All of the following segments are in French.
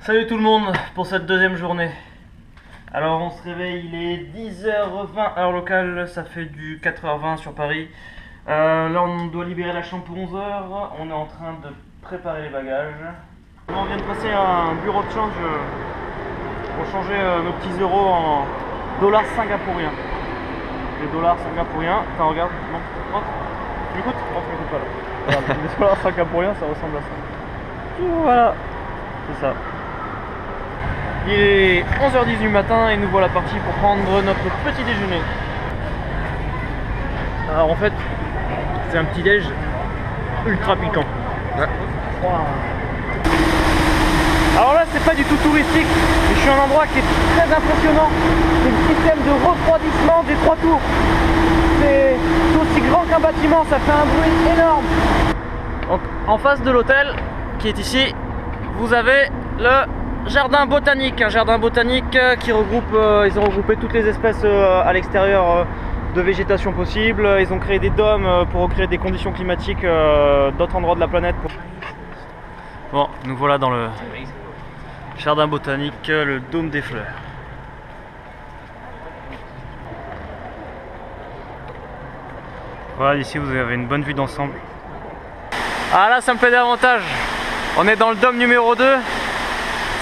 Salut tout le monde pour cette deuxième journée. Alors on se réveille, il est 10h20 heure locale, ça fait du 4h20 sur Paris. Là on doit libérer la chambre pour 11h, on est en train de préparer les bagages. On vient de passer à un bureau de change pour changer nos petits euros en dollars singapouriens. Les dollars singapouriens, attends regarde, non, rentre. Tu m'écoutes? Non, tu m'écoutes pas là. Regarde, les dollars singapouriens ça ressemble à ça. Voilà, c'est ça. Il est 11h10 du matin et nous voilà partis pour prendre notre petit déjeuner. Alors en fait, c'est un petit déj ultra piquant. Ouais. Wow. Alors là, c'est pas du tout touristique, mais je suis à un endroit qui est très impressionnant. C'est le système de refroidissement des 3 tours. C'est aussi grand qu'un bâtiment, ça fait un bruit énorme. Donc en face de l'hôtel qui est ici, vous avez le jardin botanique, un jardin botanique qui regroupe, ils ont regroupé toutes les espèces à l'extérieur de végétation possible. Ils ont créé des dômes pour recréer des conditions climatiques d'autres endroits de la planète. Bon, nous voilà dans le jardin botanique, le dôme des fleurs. Voilà, ici vous avez une bonne vue d'ensemble. Ah là, ça me plaît davantage. On est dans le dôme numéro 2.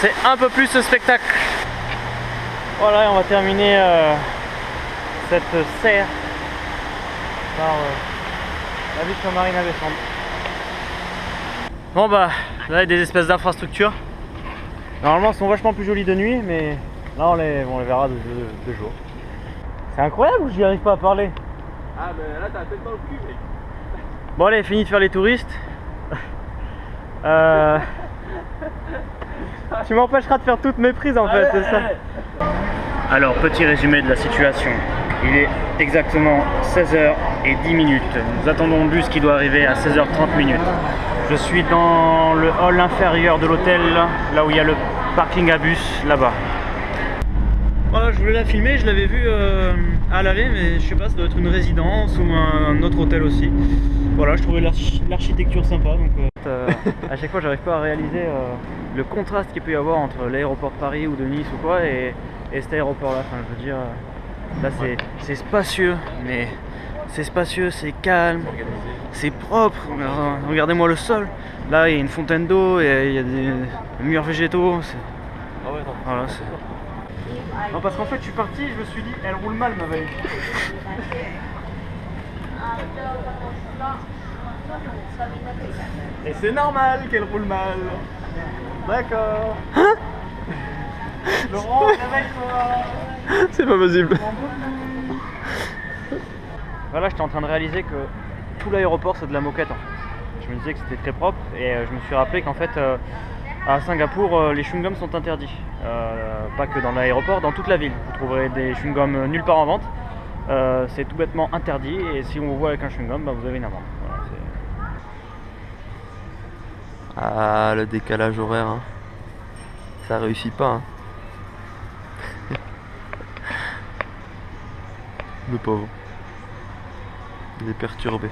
C'est un peu plus ce spectacle. Voilà, on va terminer cette serre par la vitre marine abaissante. Bon bah, là il y a des espèces d'infrastructures. Normalement elles sont vachement plus jolies de nuit, mais là on les verra de jour. C'est incroyable ou j'y arrive pas à parler? Ah ben là t'as la tête dans le cul mec. Bon allez, fini de faire les touristes. Tu m'empêcheras de faire toutes mes prises en fait, c'est ça. Alors, petit résumé de la situation. Il est exactement 16h10. Nous attendons le bus qui doit arriver à 16h30. Je suis dans le hall inférieur de l'hôtel, là où il y a le parking à bus, là-bas. Voilà, je voulais la filmer, je l'avais vue à l'aller, mais je sais pas, ça doit être une résidence ou un autre hôtel aussi. Voilà, je trouvais l'architecture sympa, donc à chaque fois j'arrive pas à réaliser le contraste qu'il peut y avoir entre l'aéroport de Paris ou de Nice ou quoi et cet aéroport là. Enfin, je veux dire, là c'est spacieux, mais c'est spacieux, c'est calme, c'est propre. Regardez-moi le sol, là il y a une fontaine d'eau et il y a des murs végétaux. Ah ouais, non. Voilà, non, parce qu'en fait je suis parti, je me suis dit elle roule mal ma valise. Et c'est normal qu'elle roule mal. D'accord. Hein? Laurent, réveille-toi. C'est pas possible. Voilà, j'étais en train de réaliser que tout l'aéroport c'est de la moquette en fait. Je me disais que c'était très propre et je me suis rappelé qu'en fait à Singapour les chewing-gums sont interdits. Pas que dans l'aéroport, dans toute la ville. Vous trouverez des chewing-gums nulle part en vente. C'est tout bêtement interdit et si on vous voit avec un chewing-gum, bah, vous avez une amende. Voilà, ah, le décalage horaire, hein. Ça réussit pas. Hein. Le pauvre. Il est perturbé.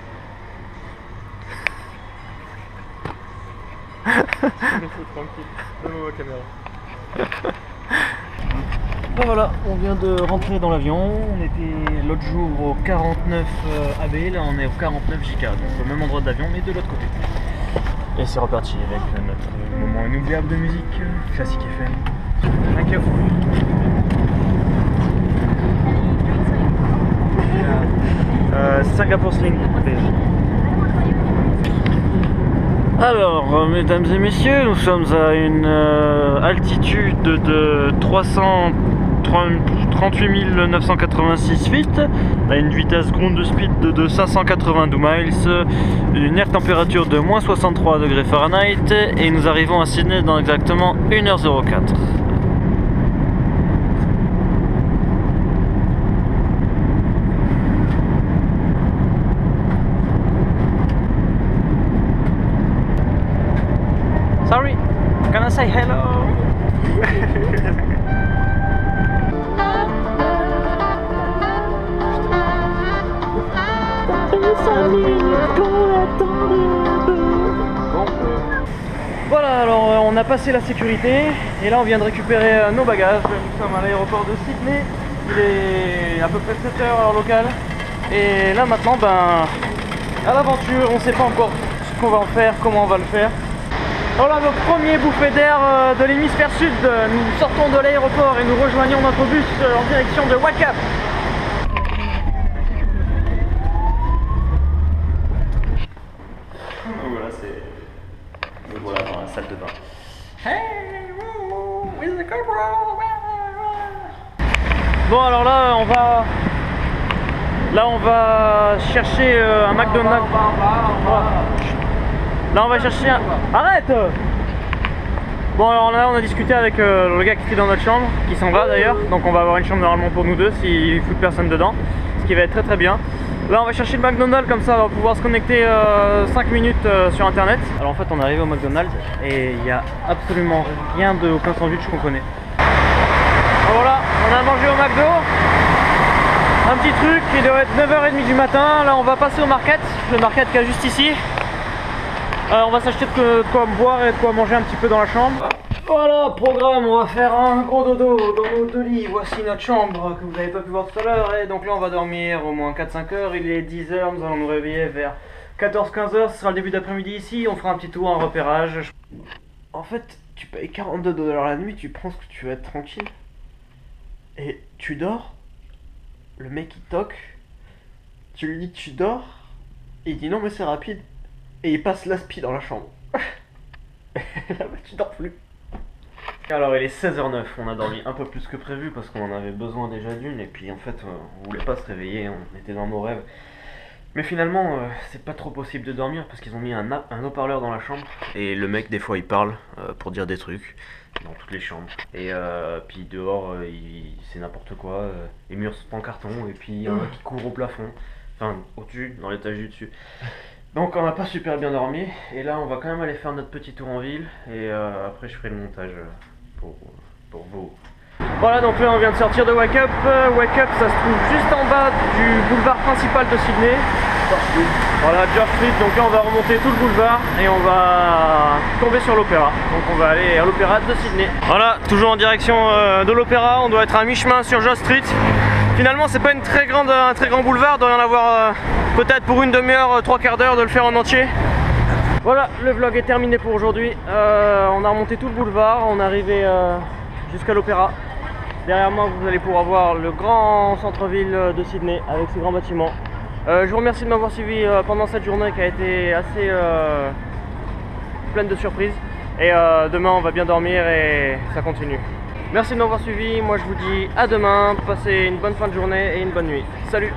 Donne-moi ma caméra. Ben voilà, on vient de rentrer dans l'avion. On était l'autre jour au 49 AB, là on est au 49 JK, donc au même endroit de l'avion mais de l'autre côté. Et c'est reparti avec notre moment inoubliable de musique, classique FM. Thank you. Singapore Sling. Alors, mesdames et messieurs, nous sommes à une altitude de 338 986 feet, à une vitesse ground speed de 582 miles, une air température de moins 63 degrés Fahrenheit et nous arrivons à Sydney dans exactement 1h04. Sorry, can I say hello? Voilà, alors on a passé la sécurité et là on vient de récupérer nos bagages. Nous sommes à l'aéroport de Sydney, il est à peu près 7h heure locale. Et là maintenant, ben, à l'aventure, on ne sait pas encore ce qu'on va en faire, comment on va le faire. Voilà notre premier bouffée d'air de l'hémisphère sud. Nous sortons de l'aéroport et nous rejoignons notre bus en direction de Wake Up. Voilà, c'est... Voilà, dans la salle de bain. Hey, with the GoPro. Bon, alors là, on va chercher un McDonald's. Là, on va chercher un... Arrête! Bon, alors là, on a discuté avec le gars qui était dans notre chambre, qui s'en va d'ailleurs. Donc, on va avoir une chambre normalement pour nous deux s'il fout personne dedans, ce qui va être très très bien. Là on va chercher le McDonald's, comme ça on va pouvoir se connecter 5 minutes sur internet. Alors en fait on est arrivé au McDonald's et il n'y a absolument rien de aucun sandwich qu'on connaît. Voilà, on a mangé au McDo. Un petit truc, il doit être 9h30 du matin. Là on va passer au market, le market qui est juste ici. On va s'acheter de quoi boire et de quoi manger un petit peu dans la chambre. Voilà, programme, on va faire un gros dodo dans nos deux lits. Voici notre chambre que vous n'avez pas pu voir tout à l'heure. Et donc là on va dormir au moins 4-5 heures. Il est 10h, nous allons nous réveiller vers 14-15 heures. Ce sera le début d'après-midi ici. On fera un petit tour en repérage. En fait, tu payes 42 $ la nuit, tu penses que tu vas être tranquille. Et tu dors. Le mec il toque. Tu lui dis que tu dors. Et il dit non mais c'est rapide. Et il passe l'aspi dans la chambre. Et là tu dors plus. Alors il est 16h09, on a dormi un peu plus que prévu parce qu'on en avait besoin déjà d'une et puis en fait on voulait pas se réveiller, on était dans nos rêves. Mais finalement c'est pas trop possible de dormir parce qu'ils ont mis un haut-parleur dans la chambre et le mec des fois il parle pour dire des trucs dans toutes les chambres. Et puis dehors c'est n'importe quoi, les murs sont en carton et puis il y en a qui courent au plafond, enfin au-dessus, dans l'étage du dessus. Donc on n'a pas super bien dormi et là on va quand même aller faire notre petit tour en ville et après je ferai le montage pour vous. Voilà, donc là on vient de sortir de Wake Up. Wake Up ça se trouve juste en bas du boulevard principal de Sydney. Voilà, George Street, donc là on va remonter tout le boulevard et on va tomber sur l'opéra. Donc on va aller à l'opéra de Sydney. Voilà, toujours en direction de l'opéra, on doit être à mi-chemin sur George Street. Finalement c'est pas un très grand boulevard, il doit y en avoir peut-être pour une demi-heure, 3/4 d'heure de le faire en entier. Voilà, le vlog est terminé pour aujourd'hui. On a remonté tout le boulevard, on est arrivé jusqu'à l'opéra. Derrière moi vous allez pouvoir voir le grand centre-ville de Sydney avec ses grands bâtiments. Je vous remercie de m'avoir suivi pendant cette journée qui a été assez pleine de surprises. Et demain on va bien dormir et ça continue. Merci de m'avoir suivi, moi je vous dis à demain, passez une bonne fin de journée et une bonne nuit. Salut!